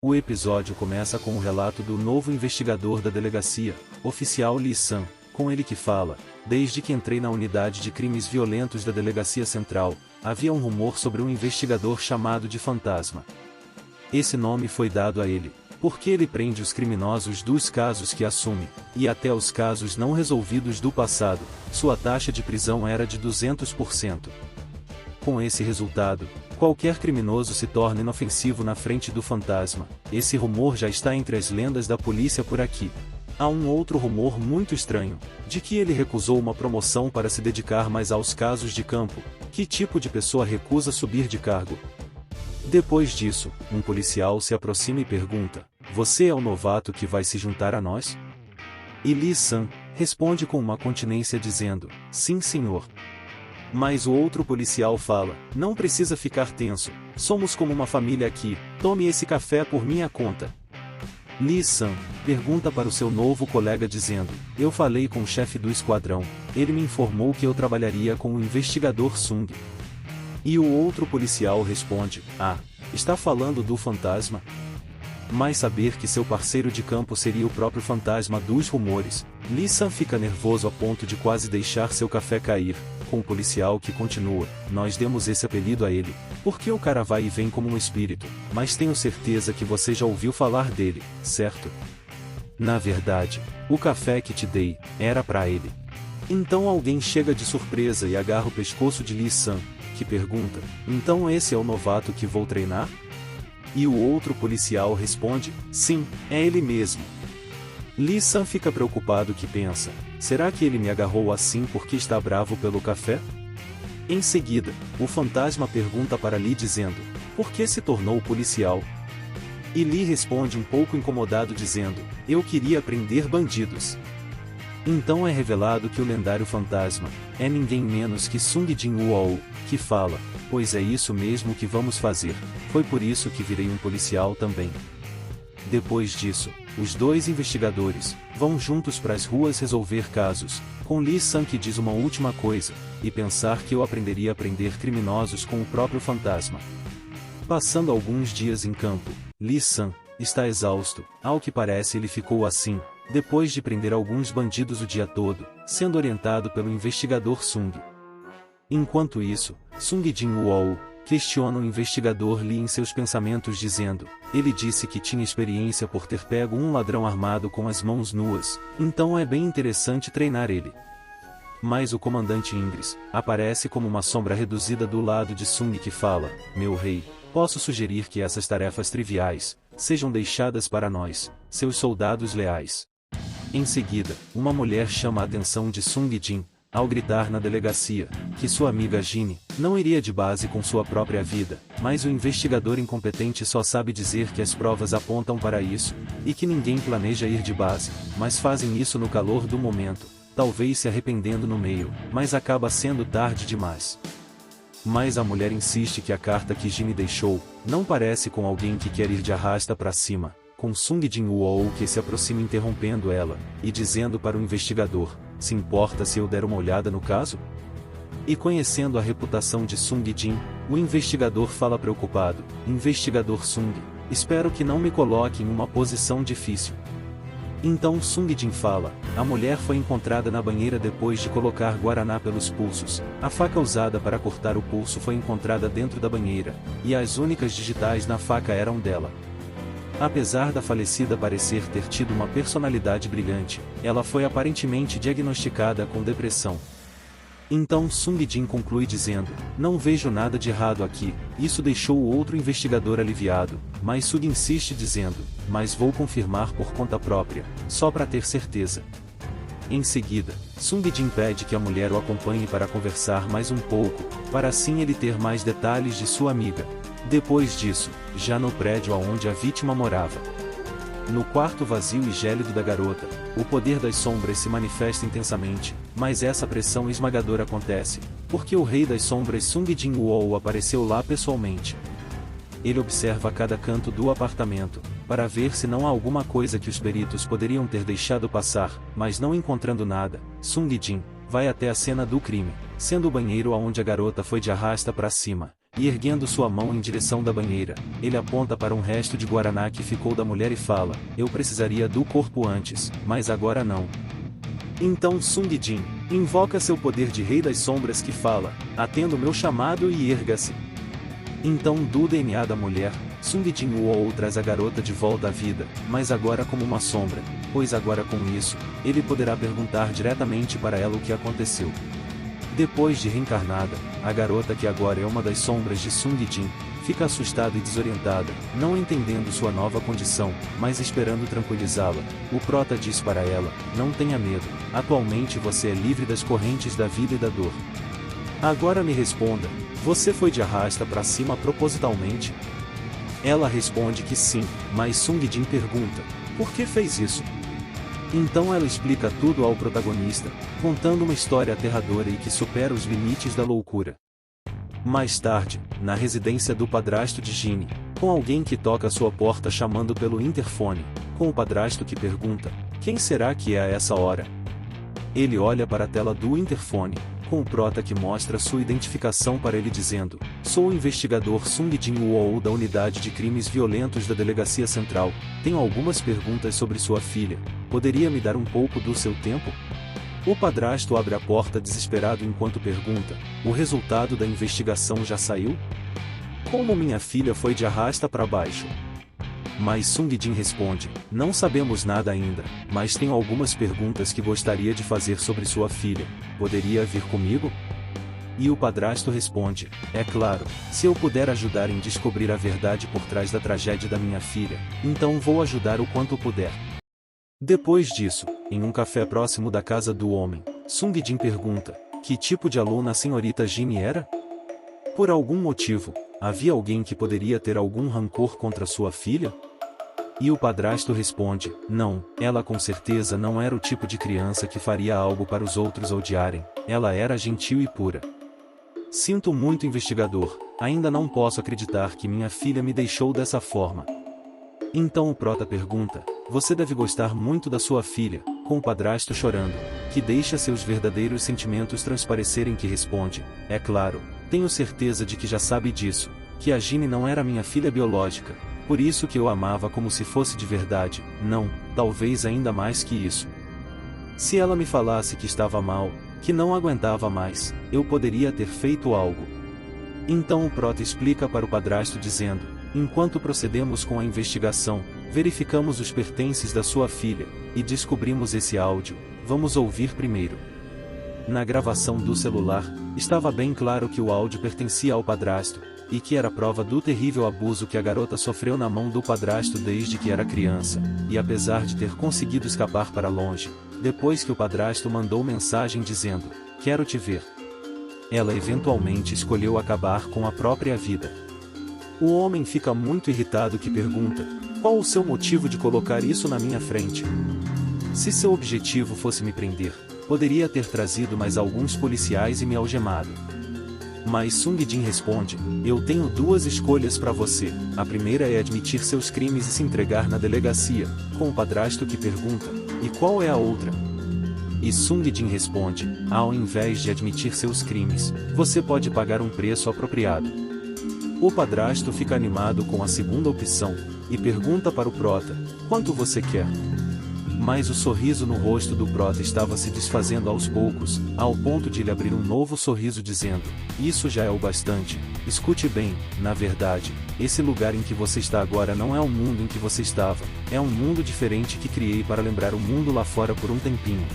O episódio começa com o relato do novo investigador da delegacia, oficial Lee San, com ele que fala: desde que entrei na unidade de crimes violentos da delegacia central, havia um rumor sobre um investigador chamado de Fantasma. Esse nome foi dado a ele, porque ele prende os criminosos dos casos que assume, e até os casos não resolvidos do passado, sua taxa de prisão era de 200%. Com esse resultado, qualquer criminoso se torna inofensivo na frente do fantasma. Esse rumor já está entre as lendas da polícia por aqui. Há um outro rumor muito estranho, de que ele recusou uma promoção para se dedicar mais aos casos de campo. Que tipo de pessoa recusa subir de cargo? Depois disso, um policial se aproxima e pergunta: "Você é o novato que vai se juntar a nós?" E Lee San responde com uma continência dizendo: "Sim, senhor." Mas o outro policial fala: "Não precisa ficar tenso, somos como uma família aqui, tome esse café por minha conta." Lee San pergunta para o seu novo colega dizendo: "Eu falei com o chefe do esquadrão, ele me informou que eu trabalharia com o investigador Sung." E o outro policial responde: "Ah, está falando do fantasma?" Mas saber que seu parceiro de campo seria o próprio fantasma dos rumores, Lee San fica nervoso a ponto de quase deixar seu café cair, com o policial que continua: "Nós demos esse apelido a ele, porque o cara vai e vem como um espírito, mas tenho certeza que você já ouviu falar dele, certo? Na verdade, o café que te dei, era pra ele." Então alguém chega de surpresa e agarra o pescoço de Lee San, que pergunta: "Então esse é o novato que vou treinar?" E o outro policial responde: "Sim, é ele mesmo." Lee San fica preocupado que pensa: será que ele me agarrou assim porque está bravo pelo café? Em seguida, o fantasma pergunta para Lee dizendo: "Por que se tornou policial?" E Lee responde um pouco incomodado dizendo: "Eu queria prender bandidos." Então é revelado que o lendário fantasma é ninguém menos que Sung Jin Woo, que fala: "Pois é isso mesmo que vamos fazer, foi por isso que virei um policial também." Depois disso, os dois investigadores vão juntos para as ruas resolver casos, com Lee San que diz uma última coisa: "E pensar que eu aprenderia a prender criminosos com o próprio fantasma." Passando alguns dias em campo, Lee San está exausto. Ao que parece, ele ficou assim depois de prender alguns bandidos o dia todo, sendo orientado pelo investigador Sung. Enquanto isso, Sung Jin Woo questiona o investigador Lee em seus pensamentos dizendo: "Ele disse que tinha experiência por ter pego um ladrão armado com as mãos nuas, então é bem interessante treinar ele." Mas o comandante Ingres aparece como uma sombra reduzida do lado de Sung que fala: "Meu rei, posso sugerir que essas tarefas triviais sejam deixadas para nós, seus soldados leais." Em seguida, uma mulher chama a atenção de Sung Jin, ao gritar na delegacia que sua amiga Ginny não iria de base com sua própria vida, mas o investigador incompetente só sabe dizer que as provas apontam para isso, e que ninguém planeja ir de base, mas fazem isso no calor do momento, talvez se arrependendo no meio, mas acaba sendo tarde demais. Mas a mulher insiste que a carta que Ginny deixou não parece com alguém que quer ir de arrasta para cima, com Sung Jin Woo que se aproxima interrompendo ela, e dizendo para o investigador: "Se importa se eu der uma olhada no caso?" E conhecendo a reputação de Sung Jin, o investigador fala preocupado: "Investigador Sung, espero que não me coloque em uma posição difícil." Então Sung Jin fala: "A mulher foi encontrada na banheira depois de colocar guaraná pelos pulsos, a faca usada para cortar o pulso foi encontrada dentro da banheira, e as únicas digitais na faca eram dela." Apesar da falecida parecer ter tido uma personalidade brilhante, ela foi aparentemente diagnosticada com depressão. Então Sung Jin conclui dizendo: "Não vejo nada de errado aqui." Isso deixou o outro investigador aliviado, mas Sung insiste dizendo: "Mas vou confirmar por conta própria, só para ter certeza." Em seguida, Sung Jin pede que a mulher o acompanhe para conversar mais um pouco, para assim ele ter mais detalhes de sua amiga. Depois disso, já no prédio onde a vítima morava, no quarto vazio e gélido da garota, o poder das sombras se manifesta intensamente, mas essa pressão esmagadora acontece, porque o rei das sombras Sung Jin Woo apareceu lá pessoalmente. Ele observa cada canto do apartamento, para ver se não há alguma coisa que os peritos poderiam ter deixado passar, mas não encontrando nada, Sung Jin vai até a cena do crime, sendo o banheiro aonde a garota foi de arrasta para cima, e erguendo sua mão em direção da banheira, ele aponta para um resto de guaraná que ficou da mulher e fala: eu precisaria do corpo antes, mas agora não. Então Sung Jin invoca seu poder de Rei das Sombras que fala: atenda o meu chamado e erga-se. Então do DNA da mulher, Sung Jin Woo traz a garota de volta à vida, mas agora como uma sombra, pois agora com isso, ele poderá perguntar diretamente para ela o que aconteceu. Depois de reencarnada, a garota que agora é uma das sombras de Sung Jin, fica assustada e desorientada, não entendendo sua nova condição, mas esperando tranquilizá-la. O prota diz para ela: não tenha medo, atualmente você é livre das correntes da vida e da dor. Agora me responda, você foi de arrasta para cima propositalmente? Ela responde que sim, mas Sung Jin pergunta: por que fez isso? Então ela explica tudo ao protagonista, contando uma história aterradora e que supera os limites da loucura. Mais tarde, na residência do padrasto de Ginny, com alguém que toca sua porta chamando pelo interfone, com o padrasto que pergunta: quem será que é a essa hora? Ele olha para a tela do interfone, com o prota que mostra sua identificação para ele dizendo: sou o investigador Sung Jin Woo da Unidade de Crimes Violentos da Delegacia Central, tenho algumas perguntas sobre sua filha, poderia me dar um pouco do seu tempo? O padrasto abre a porta desesperado enquanto pergunta: o resultado da investigação já saiu? Como minha filha foi de arrasta para baixo? Mas Sung Jin responde: não sabemos nada ainda, mas tenho algumas perguntas que gostaria de fazer sobre sua filha, poderia vir comigo? E o padrasto responde: é claro, se eu puder ajudar em descobrir a verdade por trás da tragédia da minha filha, então vou ajudar o quanto puder. Depois disso, em um café próximo da casa do homem, Sung Jin pergunta: que tipo de aluna a senhorita Ginny era? Por algum motivo, havia alguém que poderia ter algum rancor contra sua filha? E o padrasto responde: não, ela com certeza não era o tipo de criança que faria algo para os outros odiarem, ela era gentil e pura. Sinto muito, investigador, ainda não posso acreditar que minha filha me deixou dessa forma. Então o prota pergunta: você deve gostar muito da sua filha, com o padrasto chorando, que deixa seus verdadeiros sentimentos transparecerem, que responde: é claro, tenho certeza de que já sabe disso, que a Ginny não era minha filha biológica, por isso que eu amava como se fosse de verdade, não, talvez ainda mais que isso. Se ela me falasse que estava mal, que não aguentava mais, eu poderia ter feito algo. Então o prota explica para o padrasto dizendo: enquanto procedemos com a investigação, verificamos os pertences da sua filha, e descobrimos esse áudio, vamos ouvir primeiro. Na gravação do celular, estava bem claro que o áudio pertencia ao padrasto, e que era prova do terrível abuso que a garota sofreu na mão do padrasto desde que era criança, e apesar de ter conseguido escapar para longe, depois que o padrasto mandou mensagem dizendo: quero te ver, ela eventualmente escolheu acabar com a própria vida. O homem fica muito irritado que pergunta: qual o seu motivo de colocar isso na minha frente? Se seu objetivo fosse me prender, poderia ter trazido mais alguns policiais e me algemado. Mas Sung Jin responde: eu tenho duas escolhas para você, a primeira é admitir seus crimes e se entregar na delegacia, com o padrasto que pergunta: e qual é a outra? E Sung Jin responde: ao invés de admitir seus crimes, você pode pagar um preço apropriado. O padrasto fica animado com a segunda opção, e pergunta para o prota: quanto você quer? Mas o sorriso no rosto do prota estava se desfazendo aos poucos, ao ponto de ele abrir um novo sorriso dizendo: isso já é o bastante, escute bem, na verdade, esse lugar em que você está agora não é o mundo em que você estava, é um mundo diferente que criei para lembrar o mundo lá fora por um tempinho.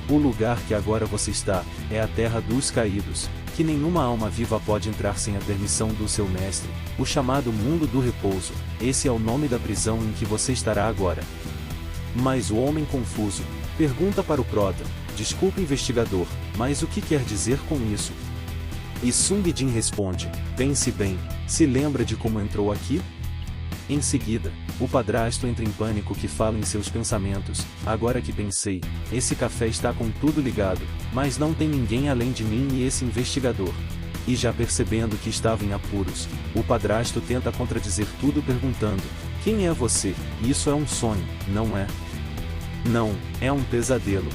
O lugar que agora você está, é a terra dos caídos, que nenhuma alma viva pode entrar sem a permissão do seu mestre, o chamado mundo do repouso, esse é o nome da prisão em que você estará agora. Mas o homem confuso pergunta para o prota: desculpe, investigador, mas o que quer dizer com isso? E Sung Jin responde: pense bem, se lembra de como entrou aqui? Em seguida, o padrasto entra em pânico que fala em seus pensamentos: agora que pensei, esse café está com tudo ligado, mas não tem ninguém além de mim e esse investigador. E já percebendo que estava em apuros, o padrasto tenta contradizer tudo perguntando: quem é você? Isso é um sonho, não é? Não, é um pesadelo.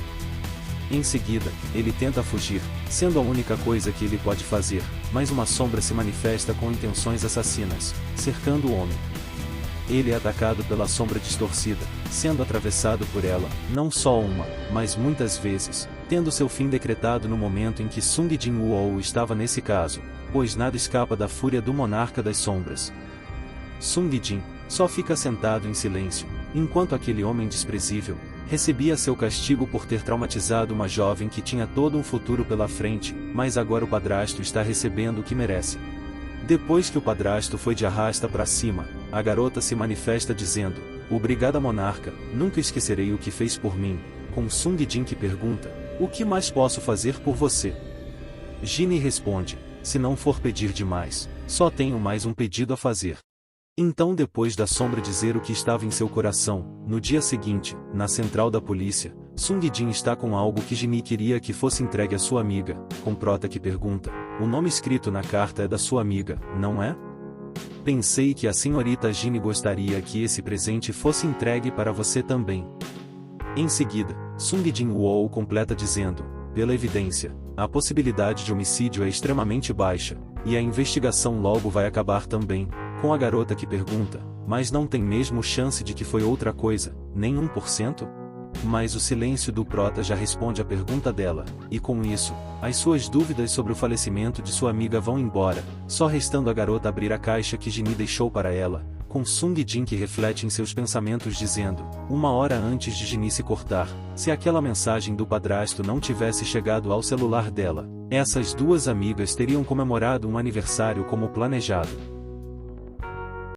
Em seguida, ele tenta fugir, sendo a única coisa que ele pode fazer, mas uma sombra se manifesta com intenções assassinas, cercando o homem. Ele é atacado pela sombra distorcida, sendo atravessado por ela, não só uma, mas muitas vezes, tendo seu fim decretado no momento em que Sung Jin Woo estava nesse caso, pois nada escapa da fúria do monarca das sombras. Sung Jin só fica sentado em silêncio, enquanto aquele homem desprezível recebia seu castigo por ter traumatizado uma jovem que tinha todo um futuro pela frente, mas agora o padrasto está recebendo o que merece. Depois que o padrasto foi de arrasta para cima, a garota se manifesta dizendo: "Obrigada, monarca, nunca esquecerei o que fez por mim", com Sung Jin que pergunta: "O que mais posso fazer por você?" Ginny responde: "Se não for pedir demais, só tenho mais um pedido a fazer." Então, depois da sombra dizer o que estava em seu coração, no dia seguinte, na central da polícia, Sung Jin está com algo que Ginny queria que fosse entregue à sua amiga, com Prota que pergunta: "O nome escrito na carta é da sua amiga, não é?" "Pensei que a senhorita Ginny gostaria que esse presente fosse entregue para você também." Em seguida, Sung Jin Woo completa dizendo: "Pela evidência, a possibilidade de homicídio é extremamente baixa, e a investigação logo vai acabar também", com a garota que pergunta: "Mas não tem mesmo chance de que foi outra coisa, nem 1%? Mas o silêncio do Prota já responde à pergunta dela, e com isso, as suas dúvidas sobre o falecimento de sua amiga vão embora, só restando a garota abrir a caixa que Ginny deixou para ela, com Sung Jin que reflete em seus pensamentos dizendo: "Uma hora antes de Ginny se cortar, se aquela mensagem do padrasto não tivesse chegado ao celular dela, essas duas amigas teriam comemorado um aniversário como planejado."